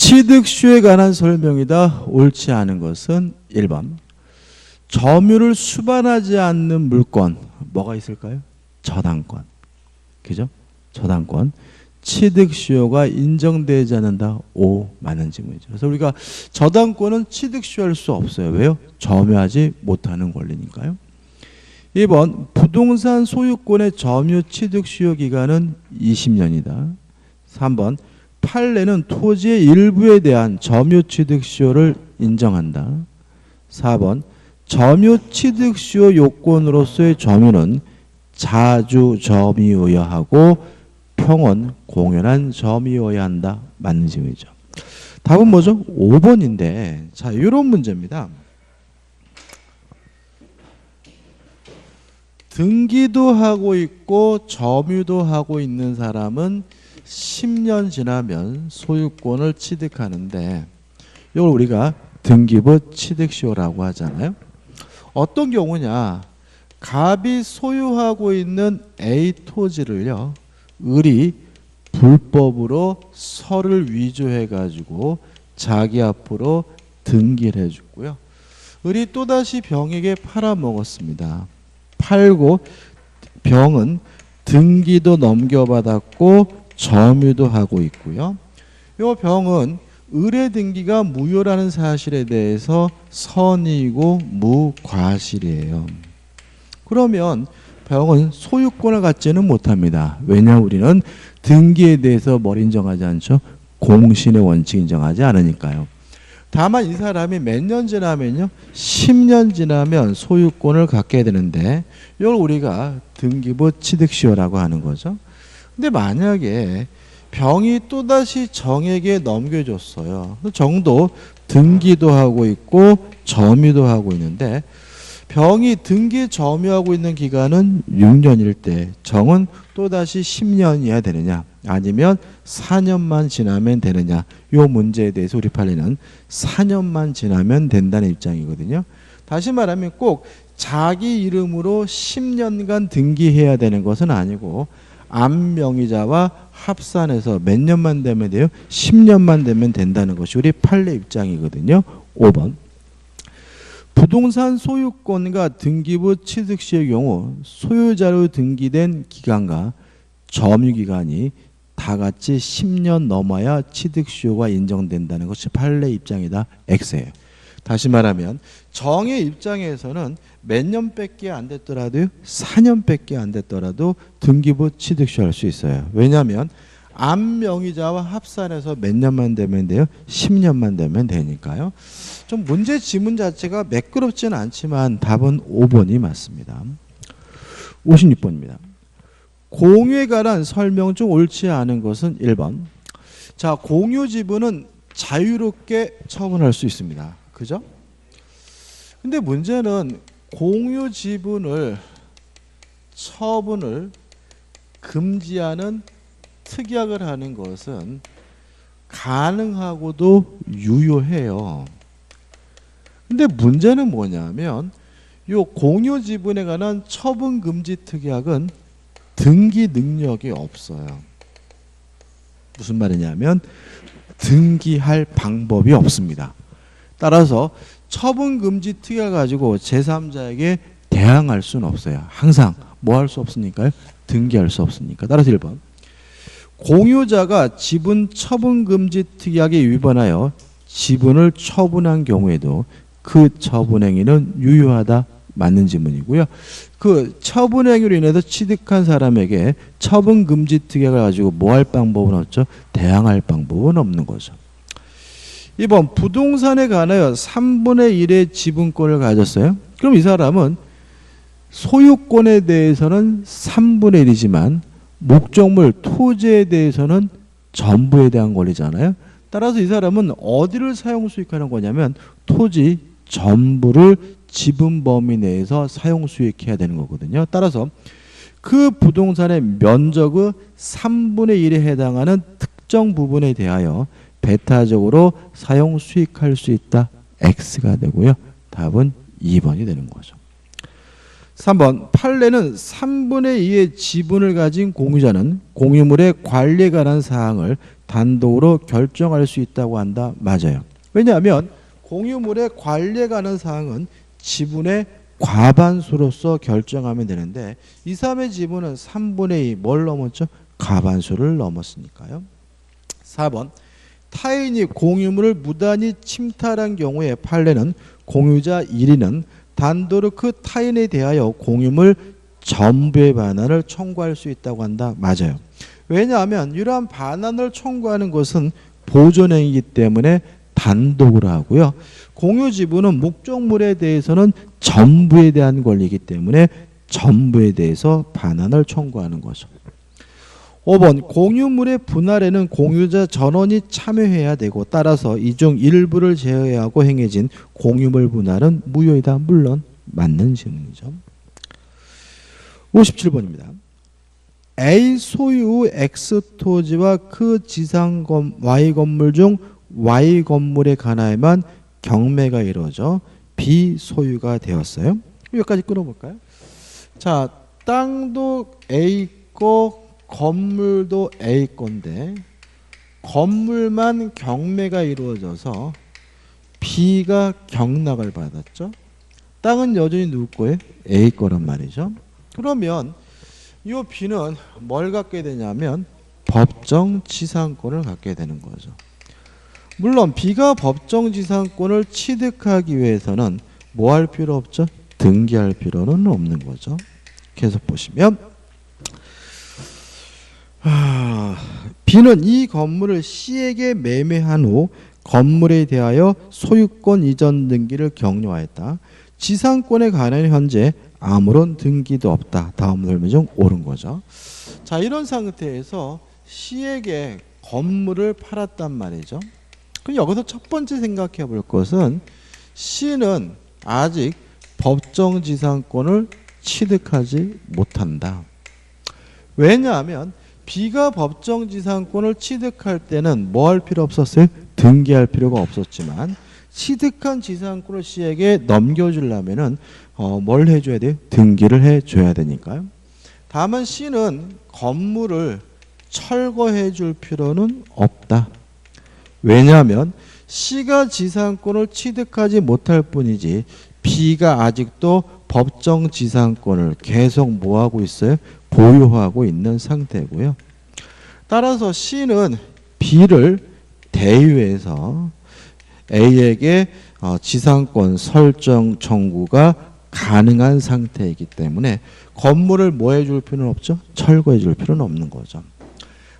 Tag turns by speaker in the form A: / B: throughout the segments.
A: 취득수요에 관한 설명이다. 옳지 않은 것은 1번. 점유를 수반하지 않는 물건. 뭐가 있을까요? 저당권. 그죠? 저당권. 취득수요가 인정되지 않는다. O. 맞는 질문이죠. 그래서 우리가 저당권은 취득수요할 수 없어요. 왜요? 점유하지 못하는 권리니까요. 2번. 부동산 소유권의 점유 취득수요 기간은 20년이다. 3번. 판례는 토지의 일부에 대한 점유 취득수요를 인정한다. 4번. 점유 취득수요 요건으로서의 점유는 자주 점유여야 하고 평온 공연한 점유여야 한다. 맞는 질문이죠. 답은 뭐죠? 5번인데 자, 이런 문제입니다. 등기도 하고 있고 점유도 하고 있는 사람은 10년 지나면 소유권을 취득하는데 이걸 우리가 등기부 취득시효라고 하잖아요. 어떤 경우냐? 갑이 소유하고 있는 A 토지를요, 을이 불법으로 설을 위조해 가지고 자기 앞으로 등기를 해주고요. 을이 또다시 병에게 팔아먹었습니다. 팔고 병은 등기도 넘겨받았고 점유도 하고 있고요. 이 병은 을의 등기가 무효라는 사실에 대해서 선이고 무과실이에요. 그러면 병은 소유권을 갖지는 못합니다. 왜냐? 우리는 등기에 대해서 뭘 인정하지 않죠? 공신의 원칙 인정하지 않으니까요. 다만 이 사람이 몇 년 지나면요? 10년 지나면 소유권을 갖게 되는데 이걸 우리가 등기부 취득시효라고 하는 거죠. 근데 만약에 병이 또다시 정에게 넘겨줬어요. 정도 등기도 하고 있고 점유도 하고 있는데 병이 등기 점유하고 있는 기간은 6년일 때 정은 또다시 10년이어야 되느냐 아니면 4년만 지나면 되느냐, 이 문제에 대해서 우리 판례는 4년만 지나면 된다는 입장이거든요. 다시 말하면 꼭 자기 이름으로 10년간 등기해야 되는 것은 아니고 암명의자와 합산해서 몇 년만 되면 돼요? 10년만 되면 된다는 것이 우리 판례 입장이거든요. 5번. 부동산 소유권과 등기부 취득 시의 경우 소유자로 등기된 기간과 점유기간이 다 같이 10년 넘어야 취득 시효가 인정된다는 것이 판례 입장이다. X예요. 다시 말하면 정의 입장에서는 몇 년밖에 안 됐더라도 4년밖에 안 됐더라도 등기부 취득시효 할 수 있어요. 왜냐하면 암명의자와 합산해서 몇 년만 되면 돼요? 10년만 되면 되니까요. 좀 문제 지문 자체가 매끄럽지는 않지만 답은 5번이 맞습니다. 56번입니다. 공유에 관한 설명 중 옳지 않은 것은 1번. 자, 공유 지분은 자유롭게 처분할 수 있습니다. 그죠? 근데 문제는 공유 지분을 처분을 금지하는 특약을 하는 것은 가능하고도 유효해요. 근데 문제는 뭐냐면 이 공유 지분에 관한 처분 금지 특약은 등기 능력이 없어요. 무슨 말이냐면 등기할 방법이 없습니다. 따라서 처분 금지 특약을 가지고 제3자에게 대항할 수는 없어요. 항상 뭐 할 수 없으니까요? 등기할 수 없으니까. 따라서 1번. 공유자가 지분 처분 금지 특약에 위반하여 지분을 처분한 경우에도 그 처분 행위는 유효하다. 맞는 질문이고요. 그 처분 행위로 인해서 취득한 사람에게 처분 금지 특약을 가지고 뭐 할 방법은 없죠? 대항할 방법은 없는 거죠. 2번. 부동산에 관하여 3분의 1의 지분권을 가졌어요. 그럼 이 사람은 소유권에 대해서는 3분의 1이지만 목적물 토지에 대해서는 전부에 대한 권리잖아요. 따라서 이 사람은 어디를 사용 수익하는 거냐면 토지 전부를 지분 범위 내에서 사용 수익해야 되는 거거든요. 따라서 그 부동산의 면적의 3분의 1에 해당하는 특정 부분에 대하여 배타적으로 사용 수익할 수 있다. X가 되고요. 답은 2번이 되는 거죠. 3번. 판례는 3분의 2의 지분을 가진 공유자는 공유물의 관리에 관한 사항을 단독으로 결정할 수 있다고 한다. 맞아요. 왜냐하면 공유물의 관리에 관한 사항은 지분의 과반수로서 결정하면 되는데 2, 3의 지분은 3분의 2 뭘 넘었죠? 과반수를 넘었으니까요. 4번 타인이 공유물을 무단히 침탈한 경우에 판례는 공유자 1위는 단도로 그 타인에 대하여 공유물 전부의 반환을 청구할 수 있다고 한다. 맞아요. 왜냐하면 이러한 반환을 청구하는 것은 보존행위이기 때문에 단독으로 하고요. 공유 지분은 목적물에 대해서는 전부에 대한 권리이기 때문에 전부에 대해서 반환을 청구하는 거죠. 5번 공유물의 분할에는 공유자 전원이 참여해야 되고 따라서 이 중 일부를 제외하고 행해진 공유물 분할은 무효이다. 물론 맞는 질문이죠. 57번입니다. A 소유 X 토지와 그 지상 Y 건물 중 Y 건물에 관하여만 경매가 이루어져 B 소유가 되었어요. 여기까지 끊어볼까요? 자, 땅도 A 거, 건물도 A 건데 건물만 경매가 이루어져서 B가 경락을 받았죠. 땅은 여전히 누구 거예요? A 거란 말이죠. 그러면 이 B는 뭘 갖게 되냐면 법정 지상권을 갖게 되는 거죠. 물론 B가 법정 지상권을 취득하기 위해서는 뭐 할 필요 없죠? 등기할 필요는 없는 거죠. 계속 보시면 B는 이 건물을 C에게 매매한 후 건물에 대하여 소유권 이전 등기를 격려하였다. 지상권에 관한 현재 아무런 등기도 없다. 다음 설명 중 옳은 거죠. 자, 이런 상태에서 C에게 건물을 팔았단 말이죠. 그럼 여기서 첫 번째 생각해 볼 것은 C는 아직 법정 지상권을 취득하지 못한다. 왜냐하면 B가 법정 지상권을 취득할 때는 뭐 할 필요 없었어요? 등기할 필요가 없었지만 취득한 지상권을 C에게 넘겨주려면은 뭘 해줘야 돼요? 등기를 해줘야 되니까요. 다만 C는 건물을 철거해 줄 필요는 없다. 왜냐하면 C가 지상권을 취득하지 못할 뿐이지 B가 아직도 법정 지상권을 계속 뭐하고 있어요? 보유하고 있는 상태고요. 따라서 C는 B를 대유해서 A에게 지상권 설정 청구가 가능한 상태이기 때문에 건물을 뭐 해줄 필요는 없죠? 철거해 줄 필요는 없는 거죠.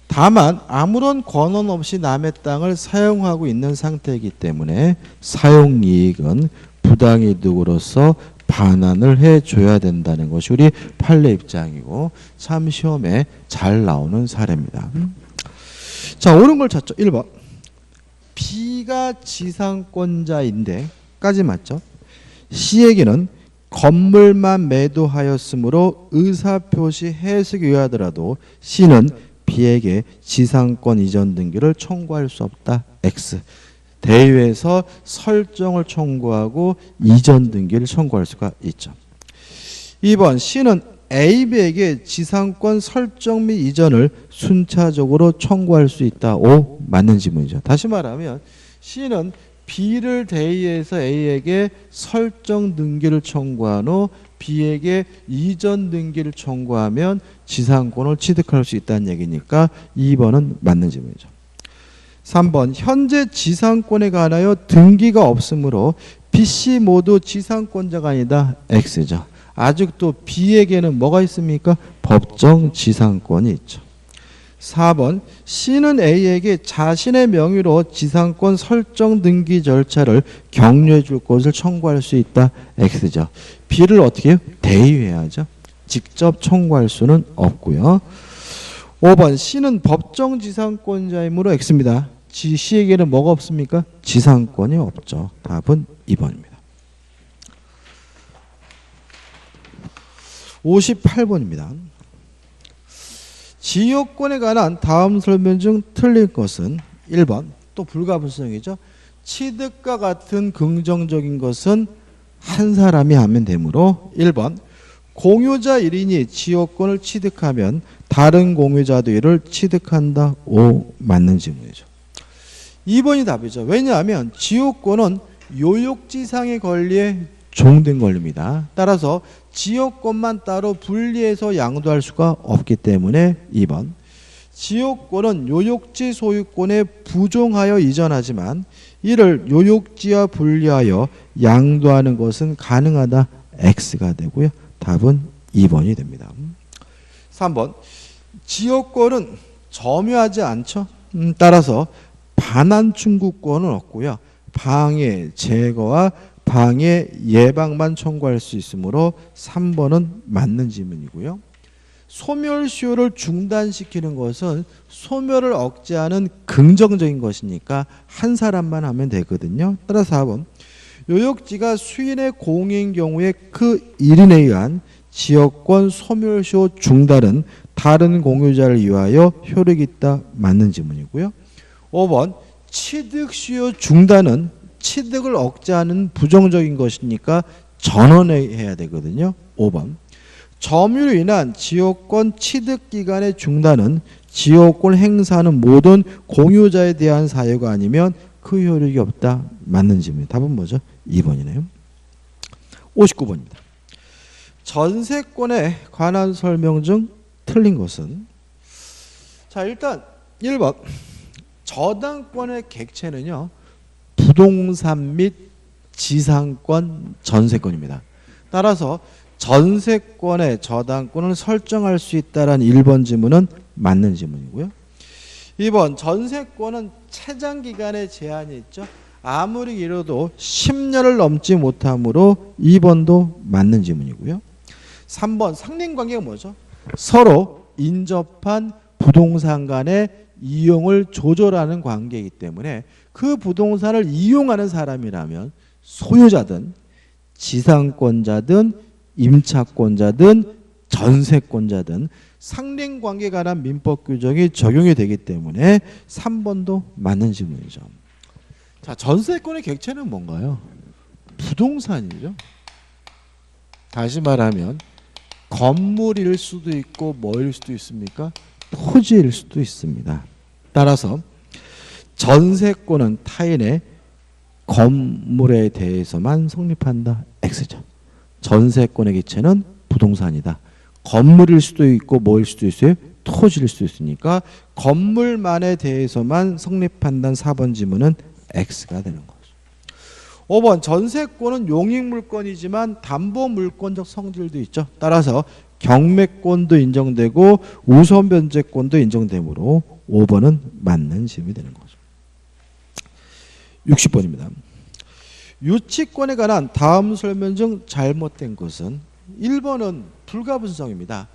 A: 다만 아무런 권한 없이 남의 땅을 사용하고 있는 상태이기 때문에 사용이익은 부당이득으로서 반환을 해줘야 된다는 것이 우리 판례 입장이고 참 시험에 잘 나오는 사례입니다. 자, 옳은 걸 찾죠. 1번. B가 지상권자인데 까지 맞죠? C에게는 건물만 매도하였으므로 의사표시 해석에 의하더라도 C는 B에게 지상권 이전 등기를 청구할 수 없다. X. 대유에서 설정을 청구하고 이전 등기를 청구할 수가 있죠. 2번 C는 A, B에게 지상권 설정 및 이전을 순차적으로 청구할 수 있다. O. 맞는 지문이죠. 다시 말하면 C는 B를 대의해서 A에게 설정 등기를 청구한 후 B에게 이전 등기를 청구하면 지상권을 취득할 수 있다는 얘기니까 2번은 맞는 지문이죠. 3번 현재 지상권에 관하여 등기가 없으므로 B, C 모두 지상권자가 아니다. X죠. 아직도 B에게는 뭐가 있습니까? 법정 지상권이 있죠. 4번 C는 A에게 자신의 명의로 지상권 설정 등기 절차를 격려해 줄 것을 청구할 수 있다. X죠. B를 어떻게 해요? 대의해야죠. 직접 청구할 수는 없고요. 5번 C는 법정 지상권자이므로 X입니다. C에게는 뭐가 없습니까? 지상권이 없죠. 답은 2번입니다. 58번입니다. 지역권에 관한 다음 설명 중 틀린 것은 1번 또 불가분성이죠. 취득과 같은 긍정적인 것은 한 사람이 하면 되므로 1번 공유자 1인이 지역권을 취득하면 다른 공유자도 이를 취득한다. O 맞는 지문이죠. 2번이 답이죠. 왜냐하면 지역권은 요역지상의 권리에 종된 권리입니다. 따라서 지역권만 따로 분리해서 양도할 수가 없기 때문에 2번. 지역권은 요역지 소유권에 부종하여 이전하지만 이를 요역지와 분리하여 양도하는 것은 가능하다. X가 되고요. 답은 2번이 됩니다. 3번. 지역권은 점유하지 않죠. 따라서 반환 충구권은 없고요. 방해, 제거와 방해 예방만 청구할 수 있으므로 3번은 맞는 질문이고요. 소멸시효를 중단시키는 것은 소멸을 억제하는 긍정적인 것이니까 한 사람만 하면 되거든요. 따라서 4번. 요역지가 수인의 공인 경우에 그 일인에 의한 지역권 소멸시효 중단은 다른 공유자를 위하여 효력이 있다. 맞는 질문이고요. 5번. 취득시효 중단은 취득을 억제하는 부정적인 것이니까 전원해야 되거든요. 5번. 점유로 인한 지역권 취득 기간의 중단은 지역권 행사하는 모든 공유자에 대한 사유가 아니면 그 효력이 없다. 맞는 질문입니다. 답은 뭐죠? 2번이네요. 59번입니다. 전세권에 관한 설명 중 틀린 것은? 자, 일단 1번. 저당권의 객체는요, 부동산 및 지상권, 전세권입니다. 따라서 전세권의 저당권을 설정할 수 있다는 1번 지문은 맞는 지문이고요. 2번. 전세권은 채장기간에 제한이 있죠. 아무리 길어도 10년을 넘지 못하므로 2번도 맞는 지문이고요. 3번. 상린관계가 뭐죠? 서로 인접한 부동산 간의 이용을 조절하는 관계이기 때문에 그 부동산을 이용하는 사람이라면 소유자든 지상권자든 임차권자든 전세권자든 상린관계에 관한 민법 규정이 적용이 되기 때문에 3번도 맞는 질문이죠. 자, 전세권의 객체는 뭔가요? 부동산이죠. 다시 말하면 건물일 수도 있고 뭐일 수도 있습니까? 토지일 수도 있습니다. 따라서 전세권은 타인의 건물에 대해서만 성립한다. X죠. 전세권의 객체는 부동산이다. 건물일 수도 있고 뭐일 수도 있어요? 토지일 수도 있으니까 건물만에 대해서만 성립한다는 4번 지문은 X가 되는 거죠. 5번. 전세권은 용익물권이지만 담보물권적 성질도 있죠. 따라서 경매권도 인정되고 우선변제권도 인정되므로 5번은 맞는 질문이 되는 거죠. 60번입니다. 유치권에 관한 다음 설명 중 잘못된 것은? 1번은 불가분성입니다.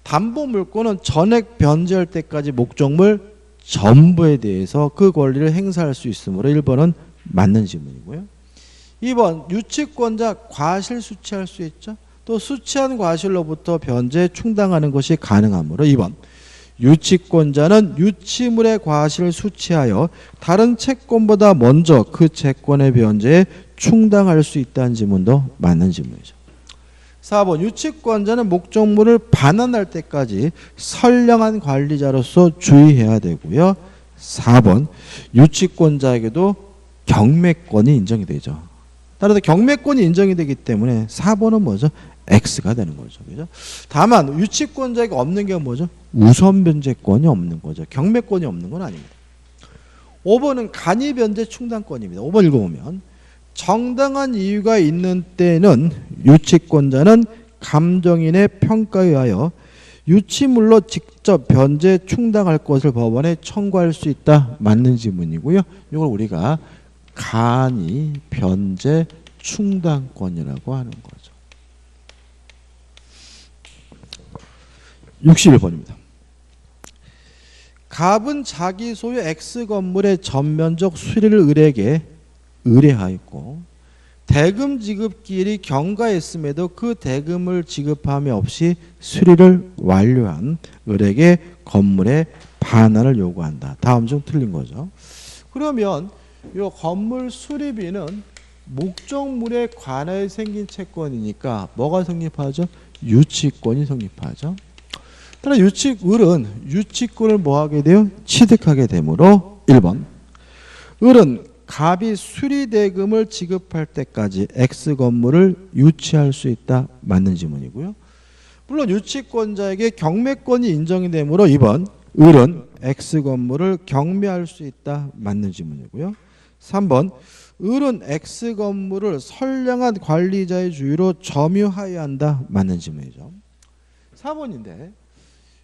A: 담보물권은 전액 변제할 때까지 목적물 전부에 대해서 그 권리를 행사할 수 있으므로 1번은 맞는 질문이고요. 2번. 유치권자 과실 수취할 수 있죠. 또 수취한 과실로부터 변제 충당하는 것이 가능하므로 2번. 유치권자는 유치물의 과실을 수취하여 다른 채권보다 먼저 그 채권의 변제에 충당할 수 있다는 지문도 맞는 지문이죠. 4번. 유치권자는 목적물을 반환할 때까지 선량한 관리자로서 주의해야 되고요. 4번. 유치권자에게도 경매권이 인정이 되죠. 따라서 경매권이 인정이 되기 때문에 4번은 뭐죠? X가 되는 거죠. 그죠? 다만 유치권자에게 없는 게 뭐죠? 우선변제권이 없는 거죠. 경매권이 없는 건 아닙니다. 5번은 간이변제 충당권입니다. 5번 읽어보면 정당한 이유가 있는 때는 유치권자는 감정인의 평가에 의하여 유치물로 직접 변제 충당할 것을 법원에 청구할 수 있다. 맞는 지문이고요. 이걸 우리가 간이 변제 충당권이라고 하는 거죠. 61번입니다. 갑은 자기 소유 X 건물의 전면적 수리를 을에게 의뢰하였고 대금 지급기일이 경과했음에도 그 대금을 지급함이 없이 수리를 완료한 을에게 건물의 반환을 요구한다. 다음 중 틀린 거죠. 그러면 이 건물 수리비는 목적물에 관하여 생긴 채권이니까 뭐가 성립하죠? 유치권이 성립하죠. 따라 을은 유치권을 뭐하게 돼요? 취득하게 되므로 1번 을은 갑이 수리대금을 지급할 때까지 X 건물을 유치할 수 있다. 맞는 지문이고요. 물론 유치권자에게 경매권이 인정이 되므로 2번 을은 X 건물을 경매할 수 있다. 맞는 지문이고요. 3번 을은 X 건물을 선량한 관리자의 주의로 점유하여야 한다. 맞는 지문이죠. 4번인데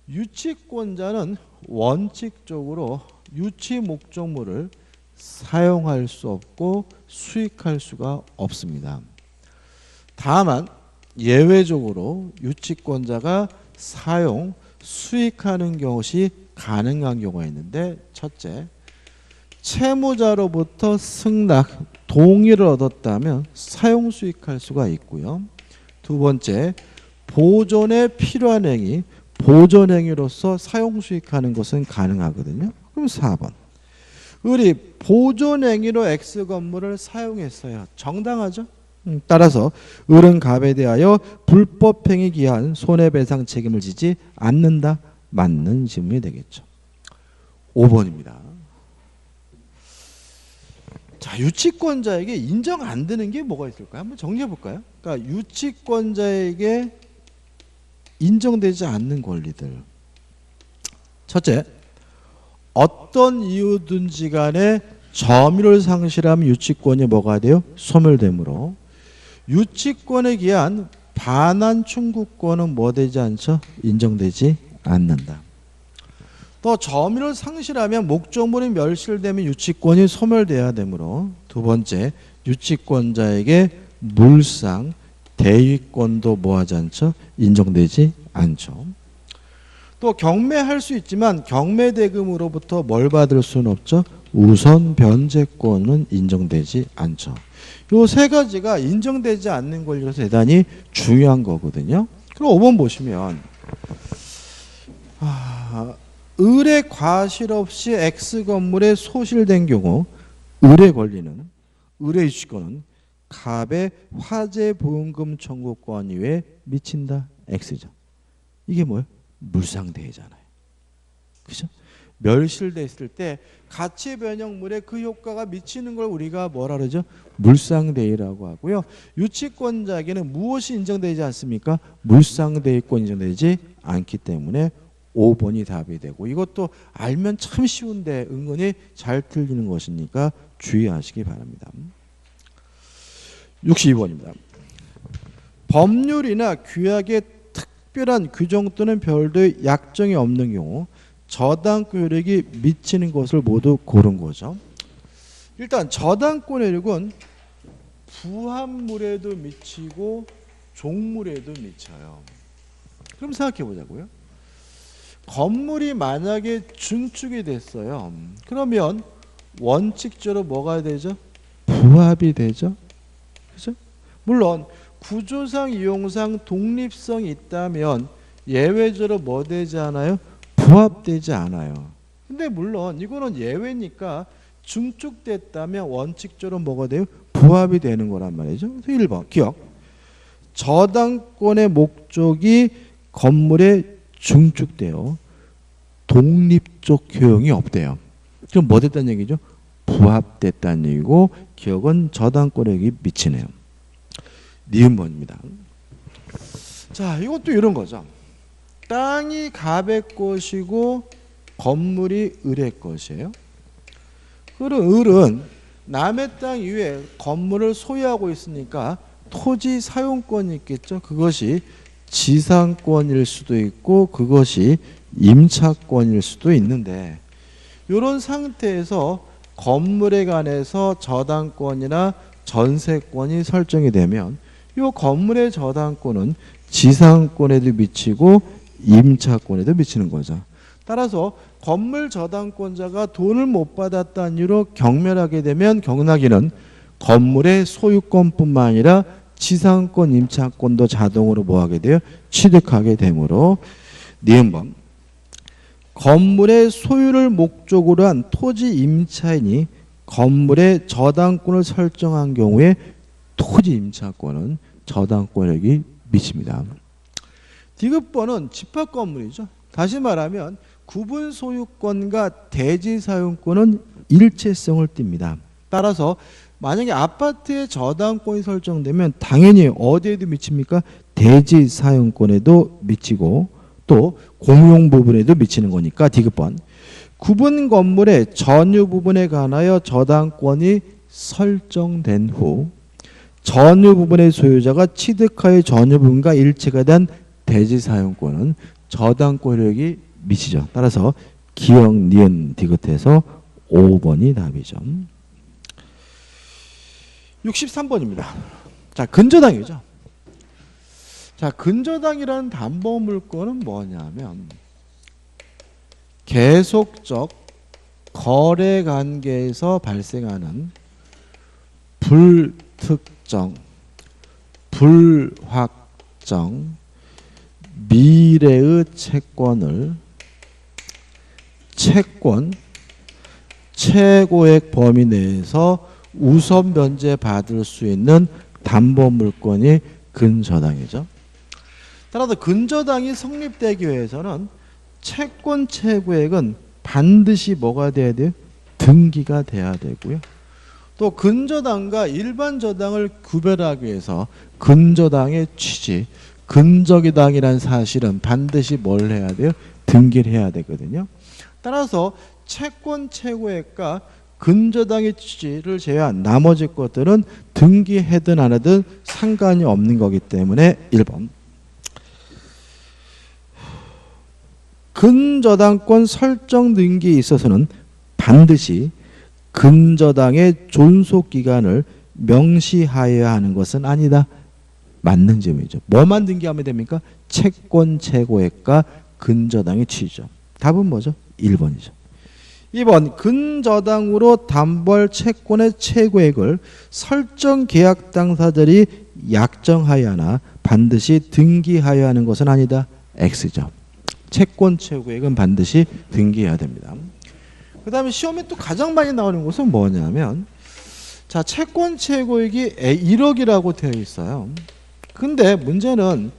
A: 유치권자는 원칙적으로 유치 목적물을 사용할 수 없고 수익할 수가 없습니다. 다만 예외적으로 유치권자가 사용, 수익하는 것이 가능한 경우가 있는데 첫째, 채무자로부터 승낙, 동의를 얻었다면 사용, 수익할 수가 있고요. 두 번째, 보존에 필요한 행위, 보존 행위로서 사용, 수익하는 것은 가능하거든요. 그럼 4번. 을이 보존 행위로 X 건물을 사용했어요. 정당하죠? 따라서 을은 갑에 대하여 불법 행위 기한 손해배상 책임을 지지 않는다. 맞는 질문이 되겠죠. 5번입니다. 자, 유치권자에게 인정 안 되는 게 뭐가 있을까요? 한번 정리해 볼까요? 그러니까 유치권자에게 인정되지 않는 권리들. 첫째, 어떤 이유든지 간에 점유를 상실하면 유치권이 뭐가 돼요? 소멸되므로 유치권에 기한 반환 청구권은 뭐 되지 않죠? 인정되지 않는다. 또 점유를 상실하면 목적물이 멸실되면 유치권이 소멸돼야 되므로 두 번째, 유치권자에게 물상, 대위권도 뭐하지 않죠? 인정되지 않죠. 또 경매할 수 있지만 경매대금으로부터 뭘 받을 수는 없죠? 우선 변제권은 인정되지 않죠. 이 세 가지가 인정되지 않는 권리라서 대단히 중요한 거거든요. 그럼 5번 보시면 을의 과실 없이 X 건물에 소실된 경우 을의 권리는, 을의 유치권은 갑의 화재 보험금 청구권 이외에 미친다. X죠. 이게 뭐예요? 물상대해잖아요. 그죠? 멸실됐을 때 가치 변형물에 그 효과가 미치는 걸 우리가 뭐라 그러죠? 물상대의라고 하고요. 유치권자에게는 무엇이 인정되지 않습니까? 물상대의권 인정되지 않기 때문에 5번이 답이 되고, 이것도 알면 참 쉬운데 은근히 잘 틀리는 것이니까 주의하시기 바랍니다. 62번입니다. 법률이나 규약의 특별한 규정 또는 별도의 약정이 없는 경우 저당권 효력이 미치는 것을 모두 고른 거죠. 일단 저당권 효력은 부합물에도 미치고 종물에도 미쳐요. 그럼 생각해 보자고요. 건물이 만약에 증축이 됐어요. 그러면 원칙적으로 뭐가 되죠? 부합이 되죠. 그죠? 물론 구조상 이용상 독립성이 있다면 예외적으로 뭐 되지 않아요? 부합되지 않아요. 근데 물론 이거는 예외니까 증축됐다면 원칙적으로 뭐가 돼요? 부합이 되는 거란 말이죠. 그래서 1번 기억. 저당권의 목적이 건물에 증축돼요. 독립적 효용이 없대요. 그럼 뭐 됐다는 얘기죠? 부합됐다는 얘기고 기억은 저당권에게 미치네요. 니은번입니다. 자, 이것도 이런 거죠. 땅이 갑의 것이고 건물이 을의 것이에요. 그럼 을은 남의 땅 이외에 건물을 소유하고 있으니까 토지 사용권이 있겠죠. 그것이 지상권일 수도 있고 그것이 임차권일 수도 있는데, 이런 상태에서 건물에 관해서 저당권이나 전세권이 설정이 되면 이 건물의 저당권은 지상권에도 미치고 임차권에도 미치는 거죠. 따라서 건물 저당권자가 돈을 못 받았다는 이유로 경멸하게 되면 경락인은 건물의 소유권뿐만 아니라 지상권, 임차권도 자동으로 뭐하게 돼요? 취득하게 되므로 니은번. 건물의 소유를 목적으로 한 토지 임차인이 건물의 저당권을 설정한 경우에 토지 임차권은 저당권력이 미칩니다. 디귿번은 집합 건물이죠. 다시 말하면 구분 소유권과 대지 사용권은 일체성을 띱니다. 따라서 만약에 아파트의 저당권이 설정되면 당연히 어디에도 미칩니까? 대지 사용권에도 미치고 또 공용 부분에도 미치는 거니까 디귿번. 구분 건물의 전유 부분에 관하여 저당권이 설정된 후 전유 부분의 소유자가 취득하여 전유 부분과 일체가 된 대지 사용권은 저당권 효력이 미치죠. 따라서 기역, 니은, 디귿해서 5번이 답이죠. 63번입니다. 자, 근저당이죠. 자, 근저당이라는 담보물권은 뭐냐면 계속적 거래 관계에서 발생하는 불특정, 불확정, 미래의 채권을 채권 최고액 범위 내에서 우선 변제 받을 수 있는 담보물권이 근저당이죠. 따라서 근저당이 성립되기 위해서는 채권 최고액은 반드시 뭐가 돼야 돼요? 등기가 돼야 되고요. 또 근저당과 일반 저당을 구별하기 위해서 근저당의 취지, 근저당이라는 사실은 반드시 뭘 해야 돼요? 등기를 해야 되거든요. 따라서 채권 최고액과 근저당의 취지를 제외한 나머지 것들은 등기하든 안 하든 상관이 없는 거기 때문에 1번. 근저당권 설정 등기에 있어서는 반드시 근저당의 존속기간을 명시하여야 하는 것은 아니다. 맞는 점이죠. 뭐만 등기하면 됩니까? 채권 최고액과 근저당의 취지죠. 답은 뭐죠? 1번이죠. 2번 근저당으로 담보할 채권의 최고액을 설정 계약 당사자들이 약정하여야 하나 반드시 등기하여야 하는 것은 아니다. X죠. 채권 최고액은 반드시 등기해야 됩니다. 그 다음에 시험에 또 가장 많이 나오는 것은 뭐냐면 자, 채권 최고액이 1억이라고 되어 있어요. 근데 문제는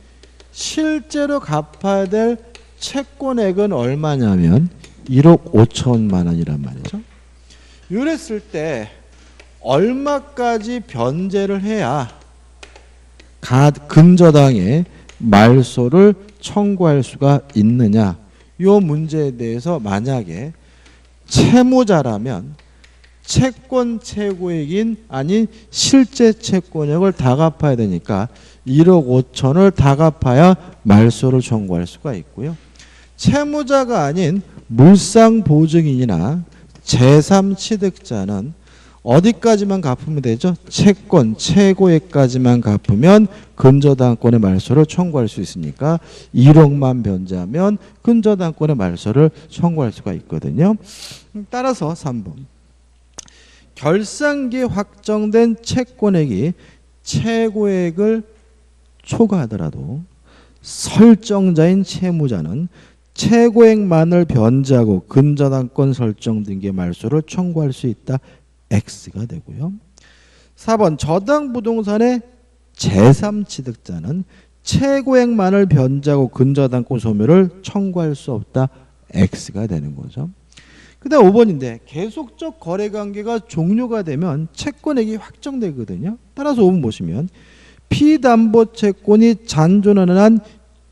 A: 실제로 갚아야 될 채권액은 얼마냐면 1억 5천만 원이란 말이죠. 이랬을 때 얼마까지 변제를 해야 근저당의 말소를 청구할 수가 있느냐. 이 문제에 대해서 만약에 채무자라면 채권 최고액인 아닌 실제 채권액을 다 갚아야 되니까 1억 5천을 다 갚아야 말소를 청구할 수가 있고요. 채무자가 아닌 물상보증인이나 제3취득자는 어디까지만 갚으면 되죠? 채권 최고액까지만 갚으면 근저당권의 말소를 청구할 수 있으니까 1억만 변제하면 근저당권의 말소를 청구할 수가 있거든요. 따라서 3번. 결산기에 확정된 채권액이 최고액을 초과하더라도 설정자인 채무자는 최고액만을 변제하고 근저당권 설정 등기의 말소를 청구할 수 있다. X가 되고요. 4번 저당 부동산의 제3취득자는 최고액만을 변제하고 근저당권 소멸을 청구할 수 없다. X가 되는 거죠. 그 다음 5번인데 계속적 거래관계가 종료가 되면 채권액이 확정되거든요. 따라서 5번 보시면 피담보채권이 잔존하는 한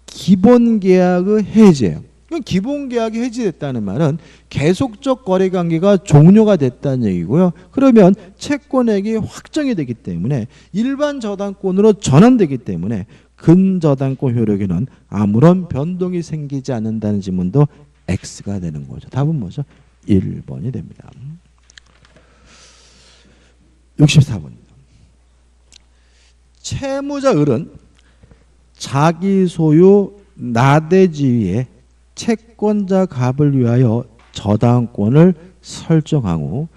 A: 기본계약의 해지예요. 기본계약이 해지됐다는 말은 계속적 거래관계가 종료가 됐다는 얘기고요. 그러면 채권액이 확정이 되기 때문에 일반 저당권으로 전환되기 때문에 근저당권 효력에는 아무런 변동이 생기지 않는다는 지문도 X가 되는 거죠. 답은 뭐죠? 1번이 됩니다. 64번입니다. 채무자 을은 자기 소유 나대지위에 채권자 갑을 위하여 저당권을 설정하고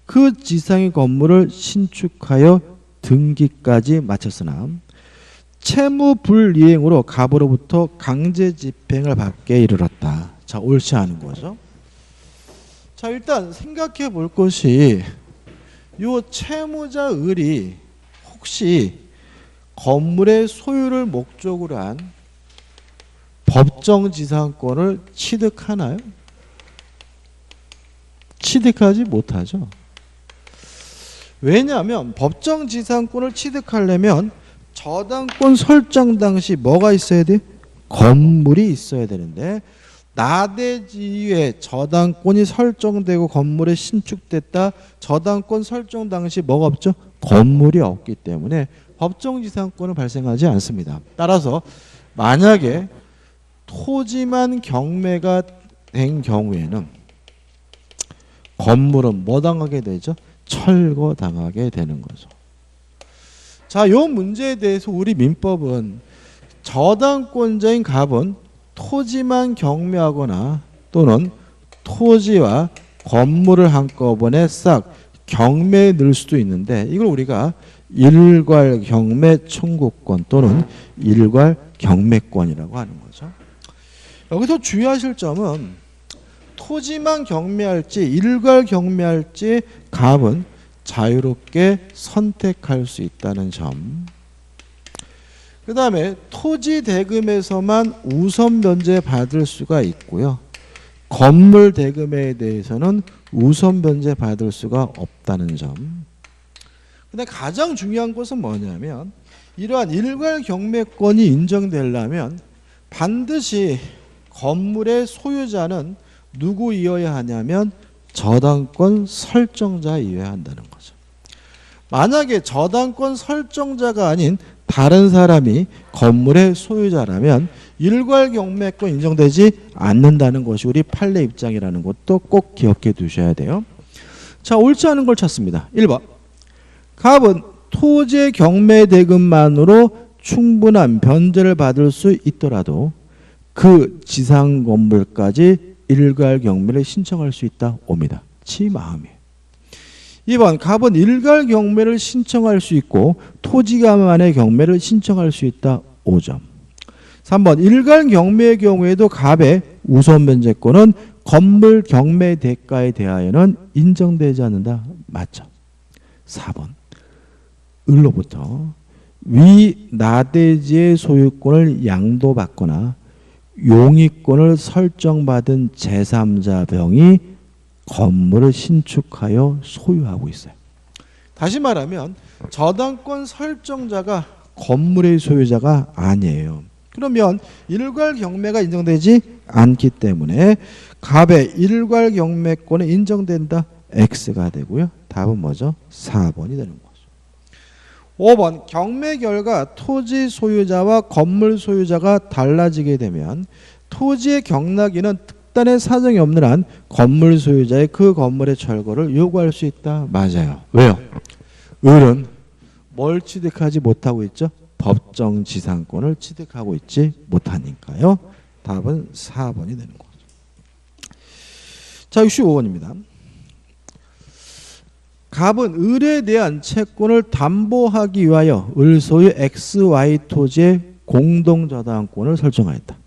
A: 그 지상의 건물을 신축하여 등기까지 마쳤으나 채무 불이행으로 갑으로부터 강제 집행을 받게 이르렀다. 자, 옳지 않은 거죠. 자, 일단 생각해 볼 것이 요 채무자 을이 혹시 건물의 소유를 목적으로 한 법정지상권을 취득하나요? 취득하지 못하죠. 왜냐하면 법정지상권을 취득하려면 저당권 설정 당시 뭐가 있어야 돼? 건물이 있어야 되는데 나대지위에 저당권이 설정되고 건물이 신축됐다. 저당권 설정 당시 뭐가 없죠? 건물이 없기 때문에 법정지상권은 발생하지 않습니다. 따라서 만약에 토지만 경매가 된 경우에는 건물은 뭐 당하게 되죠? 철거당하게 되는 거죠. 자, 이 문제에 대해서 우리 민법은 저당권자인 갑은 토지만 경매하거나 또는 토지와 건물을 한꺼번에 싹 경매에 넣을 수도 있는데 이걸 우리가 일괄 경매 청구권 또는 일괄 경매권이라고 하는 거죠. 여기서 주의하실 점은 토지만 경매할지 일괄 경매할지 갑은 자유롭게 선택할 수 있다는 점. 그 다음에 토지 대금에서만 우선 변제 받을 수가 있고요. 건물 대금에 대해서는 우선 변제 받을 수가 없다는 점. 근데 가장 중요한 것은 뭐냐면 이러한 일괄 경매권이 인정되려면 반드시 건물의 소유자는 누구이어야 하냐면 저당권 설정자이어야 한다는 거죠. 만약에 저당권 설정자가 아닌 다른 사람이 건물의 소유자라면 일괄 경매권 인정되지 않는다는 것이 우리 판례 입장이라는 것도 꼭 기억해 두셔야 돼요. 자, 옳지 않은 걸 찾습니다. 1번. 갑은 토지의 경매 대금만으로 충분한 변제를 받을 수 있더라도 그 지상 건물까지 일괄 경매를 신청할 수 있다. 옵니다. 지 마음이에요. 2번. 갑은 일괄 경매를 신청할 수 있고 토지가만의 경매를 신청할 수 있다. 5점. 3번. 일괄 경매의 경우에도 갑의 우선 변제권은 건물 경매 대가에 대하여는 인정되지 않는다. 맞죠. 4번. 을로부터 위 나대지의 소유권을 양도받거나 용의권을 설정받은 제3자 병이 건물을 신축하여 소유하고 있어요. 다시 말하면 저당권 설정자가 건물의 소유자가 아니에요. 그러면 일괄 경매가 인정되지 않기 때문에 갑의 일괄 경매권은 인정된다. X가 되고요. 답은 뭐죠? 4번이 되는 거죠. 5번. 경매 결과 토지 소유자와 건물 소유자가 달라지게 되면 토지의 경락인은 특단의 사정이 없는 한 건물 소유자의 그 건물의 철거를 요구할 수 있다. 맞아요. 왜요? 을은 뭘 취득하지 못하고 있죠? 법정 지상권을 취득하고 있지 못하니까요. 답은 4번이 되는 거죠. 자, 65번입니다. 갑은 을에 대한 채권을 담보하기 위하여 을 소유 XY 토지의 공동저당권을 설정하였다.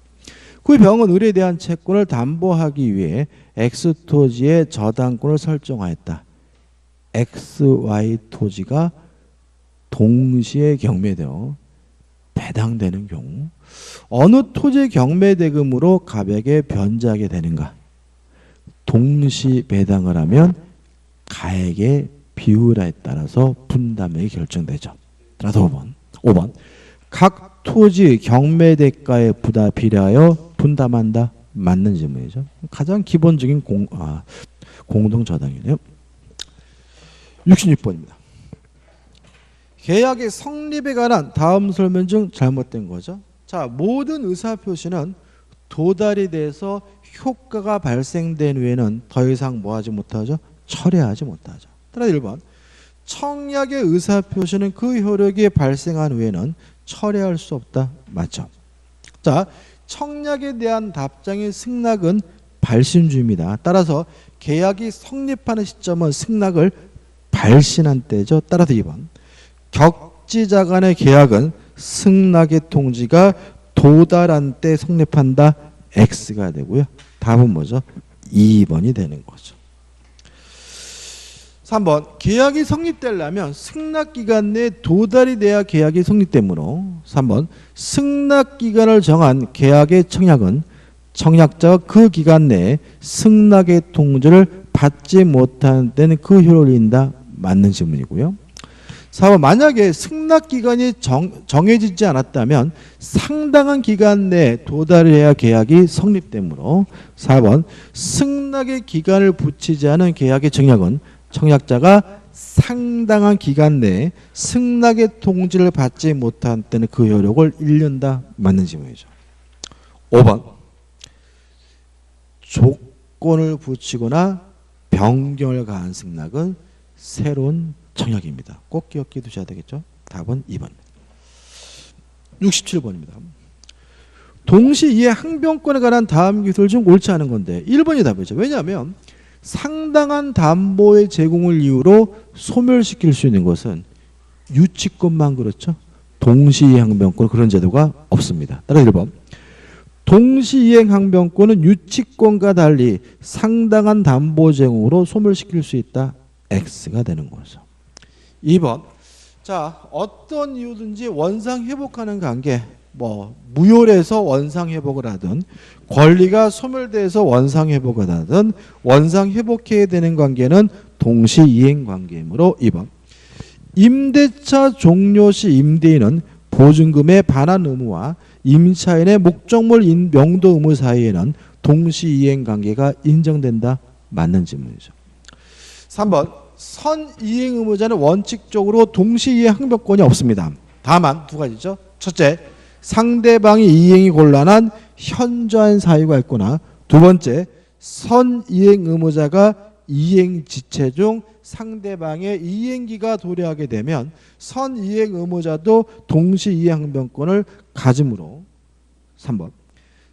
A: 그 병은 을에 대한 채권을 담보하기 위해 X 토지의 저당권을 설정하였다. XY 토지가 동시에 경매되어 배당되는 경우 어느 토지의 경매대금으로 갑에게 변제하게 되는가? 동시 배당을 하면 가액의 비율에 따라서 분담액이 결정되죠. 따라서 5번. 각 토지 경매 대가에 비례하여 분담한다. 맞는 질문이죠. 가장 기본적인 공동저당이네요. 66번입니다. 계약의 성립에 관한 다음 설명 중 잘못된 거죠. 자, 모든 의사표시는 도달이 돼서 효과가 발생된 후에는 더 이상 뭐하지 못하죠? 철회하지 못하죠. 따라서 1번. 청약의 의사표시는 그 효력이 발생한 후에는 철회할 수 없다. 맞죠? 자, 청약에 대한 답장의 승낙은 발신주입니다. 따라서 계약이 성립하는 시점은 승낙을 발신한 때죠. 따라서 2번. 격지자 간의 계약은 승낙의 통지가 도달한 때 성립한다. X가 되고요. 답은 뭐죠? 2번이 되는 거죠. 3번 계약이 성립되려면 승낙기간 내에 도달이 돼야 계약이 성립되므로 3번 승낙기간을 정한 계약의 청약은 청약자가 그 기간 내에 승낙의 통지를 받지 못하는 때는 그 효력을 잃는다. 맞는 질문이고요. 4번 만약에 승낙기간이 정해지지 않았다면 상당한 기간 내에 도달해야 계약이 성립되므로 4번 승낙의 기간을 붙이지 않은 계약의 청약은 청약자가 상당한 기간 내에 승낙의 통지를 받지 못한 때는 그 효력을 잃는다. 맞는 질문이죠. 5번 조건을 붙이거나 변경을 가한 승낙은 새로운 청약입니다. 꼭 기억해 두셔야 되겠죠. 답은 2번입니다. 67번입니다. 동시이해 항변권에 관한 다음 기술 중 옳지 않은 건데 1번이 답이죠. 왜냐하면 상당한 담보의 제공을 이유로 소멸시킬 수 있는 것은 유치권만 그렇죠. 동시이행 항변권 그런 제도가 없습니다. 따라 1번 동시이행 항변권은 유치권과 달리 상당한 담보 제공으로 소멸시킬 수 있다. X가 되는 거죠. 2번 자 어떤 이유든지 원상 회복하는 관계 뭐 무효해서 원상 회복을 하든 권리가 소멸돼서 원상 회복을 하든 원상 회복해야 되는 관계는 동시이행 관계이므로 2번 임대차 종료 시 임대인은 보증금의 반환 의무와 임차인의 목적물 명도 의무 사이에는 동시이행 관계가 인정된다. 맞는 질문이죠. 3번 선이행 의무자는 원칙적으로 동시이행 항변권이 없습니다. 다만 두 가지죠. 첫째, 상대방이 이행이 곤란한 현저한 사유가 있거나 두 번째, 선이행 의무자가 이행 지체 중 상대방의 이행기가 도래하게 되면 선이행 의무자도 동시이행 항변권을 가지므로 3번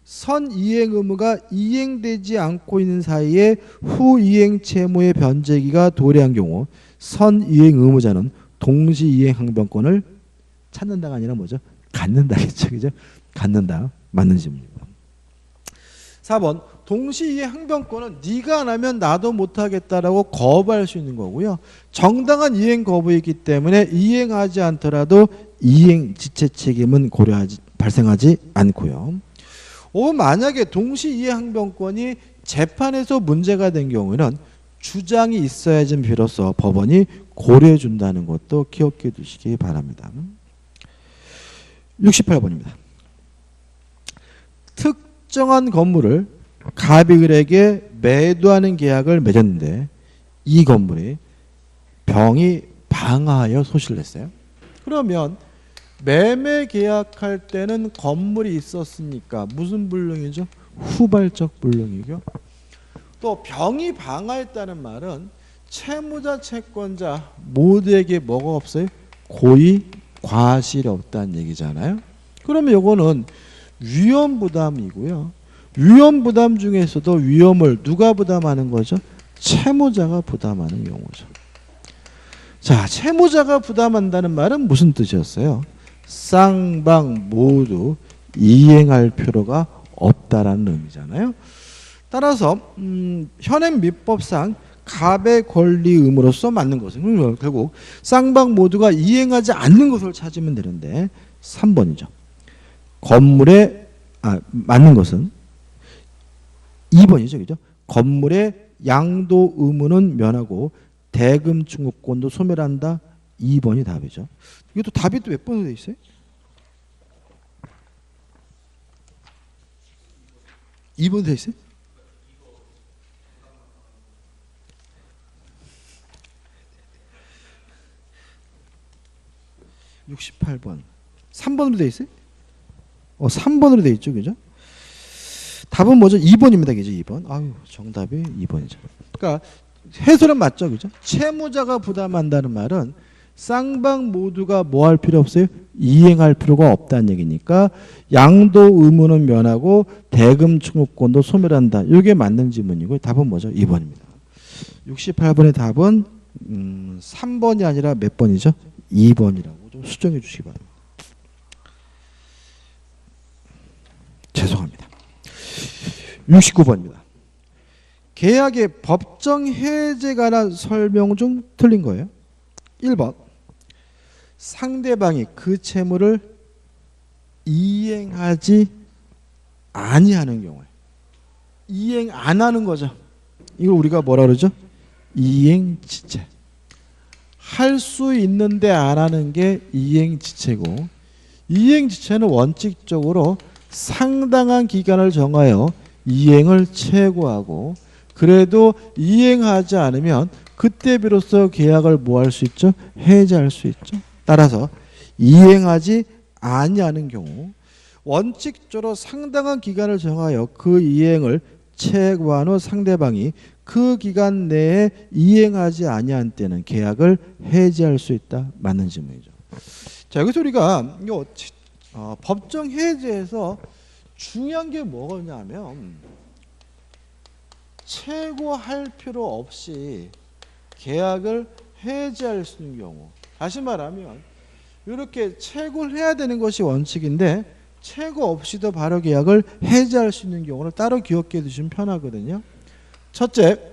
A: 선이행 의무가 이행되지 않고 있는 사이에 후이행 채무의 변제기가 도래한 경우 선이행 의무자는 동시이행 항변권을 찾는다가 아니라 뭐죠? 갖는다겠죠. 그죠? 갖는다. 맞는 질문입니다. 4번 동시이행 항변권은 네가 안 하면 나도 못하겠다라고 거부할 수 있는 거고요. 정당한 이행 거부이기 때문에 이행하지 않더라도 이행 지체 책임은 발생하지 않고요. 만약에 동시이행 항변권이 재판에서 문제가 된 경우에는 주장이 있어야지 비로소 법원이 고려해 준다는 것도 기억해 두시기 바랍니다. 68번입니다. 특정한 건물을 갑이을에게 매도하는 계약을 맺었는데 이 건물이 병이 방화하여 소실을 했어요. 그러면 매매 계약할 때는 건물이 있었으니까 무슨 불능이죠? 후발적 불능이고요. 또 병이 방화했다는 말은 채무자 채권자 모두에게 뭐가 없어요? 고의 과실이 없다는 얘기잖아요. 그러면 이거는 위험 부담이고요. 위험 부담 중에서도 위험을 누가 부담하는 거죠? 채무자가 부담하는 경우죠. 자, 채무자가 부담한다는 말은 무슨 뜻이었어요? 쌍방 모두 이행할 필요가 없다라는 의미잖아요. 따라서 현행 민법상 갑의 권리 의무로서 맞는 것은 결국 쌍방 모두가 이행하지 않는 것을 찾으면 되는데 3번이죠. 건물에 맞는 것은 2번이죠. 그죠? 건물의 양도 의무는 면하고 대금 충족권도 소멸한다. 2번이 답이죠. 이게 또 답이 또 몇 번으로 돼 있어요? 2번 돼 있어요? (68번) 3번으로 돼 있어요? 3번으로 돼 있죠. 그죠? 답은 뭐죠? 2번입니다. 그죠? 2번. 아유, 정답이 2번이죠. 그러니까 해설은 맞죠. 그죠? 채무자가 부담한다는 말은 쌍방 모두가 뭐 할 필요 없어요? 이행할 필요가 없다는 얘기니까 양도 의무는 면하고 대금 충족권도 소멸한다. 이게 맞는 질문이고 답은 뭐죠? 2번입니다. 68번의 답은 3번이 아니라 몇 번이죠? 2번이라고 좀 수정해 주시기 바랍니다. 죄송합니다. 69번입니다. 계약의 법정 해제에 관한 설명 중 틀린 거예요. 1번. 상대방이 그 채무를 이행하지 아니하는 경우에. 이행 안 하는 거죠. 이걸 우리가 뭐라 그러죠? 이행지체. 할 수 있는데 안 하는 게 이행지체고, 이행지체는 원칙적으로 상당한 기간을 정하여 이행을 최고하고, 그래도 이행하지 않으면 그때 비로소 계약을 뭐 할 수 있죠? 해지할 수 있죠. 따라서 이행하지 아니하는 경우, 원칙적으로 상당한 기간을 정하여 그 이행을 최고한 후 상대방이 그 기간 내에 이행하지 아니한 때는 계약을 해지할 수 있다. 맞는 질문이죠. 자, 여기서 우리가 법정 해지에서 중요한 게 뭐냐면, 최고할 필요 없이 계약을 해지할 수 있는 경우, 다시 말하면 이렇게 최고를 해야 되는 것이 원칙인데 최고 없이도 바로 계약을 해지할 수 있는 경우를 따로 기억해 두시면 편하거든요. 첫째,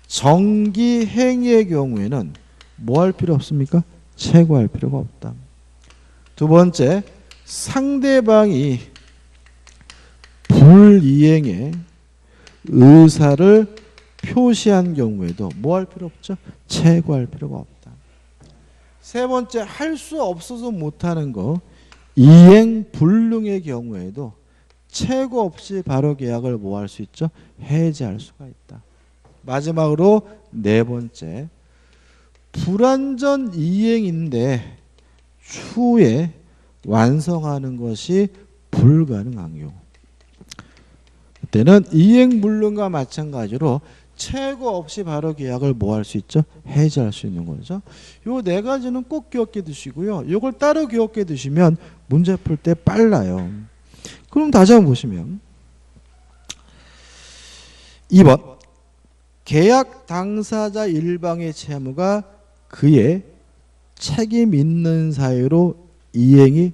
A: 정기 행위의 경우에는 뭐 할 필요 없습니까? 최고할 필요가 없다. 두 번째, 상대방이 불이행의 의사를 표시한 경우에도 뭐 할 필요 없죠? 최고할 필요가 없다. 세 번째, 할 수 없어서 못하는 거, 이행 불능의 경우에도 최고 없이 바로 계약을 뭐 할 수 있죠? 해지할 수가 있다. 마지막으로 네 번째, 불완전 이행인데 추후에 완성하는 것이 불가능한 경우, 그때는 이행 불능과 마찬가지로 최고 없이 바로 계약을 뭐 할 수 있죠? 해지할 수 있는 거죠. 요 네 가지는 꼭 기억해 두시고요. 요걸 따로 기억해 두시면 문제 풀 때 빨라요. 그럼 다시 한번 보시면 2번, 계약 당사자 일방의 채무가 그의 책임 있는 사유로 이행이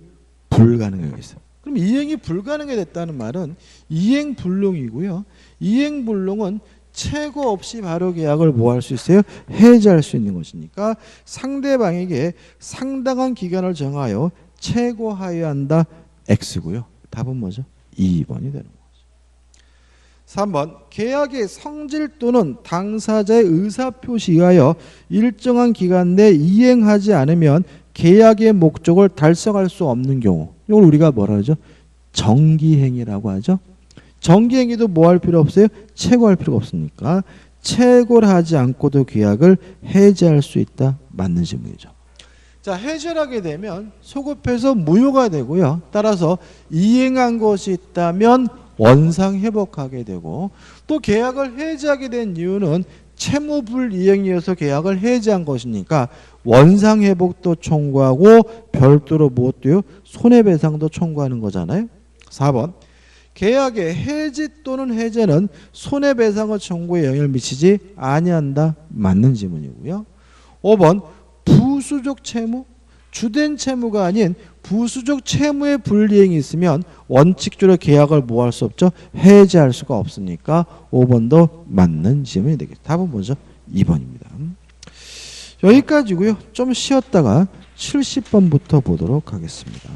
A: 불가능하게 있어요. 그럼 이행이 불가능하게 됐다는 말은 이행 불능이고요. 이행 불능은 최고 없이 바로 계약을 뭐 할 수 있어요? 해지할 수 있는 것이니까 상대방에게 상당한 기간을 정하여 최고하여야 한다. X고요. 답은 뭐죠? 2번이 되는 거죠. 3번, 계약의 성질 또는 당사자의 의사표시에 의하여 일정한 기간 내 이행하지 않으면 계약의 목적을 달성할 수 없는 경우, 이걸 우리가 뭐라 하죠? 정기행위라고 하죠. 정기행위도 뭐 할 필요 없어요? 최고할 필요가 없으니까 최고를 하지 않고도 계약을 해지할 수 있다. 맞는 질문이죠. 자, 해지를 하게 되면 소급해서 무효가 되고요. 따라서 이행한 것이 있다면 원상 회복하게 되고, 또 계약을 해지하게 된 이유는 채무 불이행이어서 계약을 해지한 것이니까 원상 회복도 청구하고 별도로 무엇도요? 손해배상도 청구하는 거잖아요. 4번, 계약의 해지 또는 해제는 손해배상의 청구에 영향을 미치지 아니한다. 맞는 질문이고요. 5번, 부수적 채무, 주된 채무가 아닌 부수적 채무의 불이행이 있으면 원칙적으로 계약을 뭐 할 수 없죠? 해지할 수가 없으니까 5번도 맞는 질문이 되겠죠. 답은 뭐죠? 2번입니다. 여기까지고요. 좀 쉬었다가 70번부터 보도록 하겠습니다.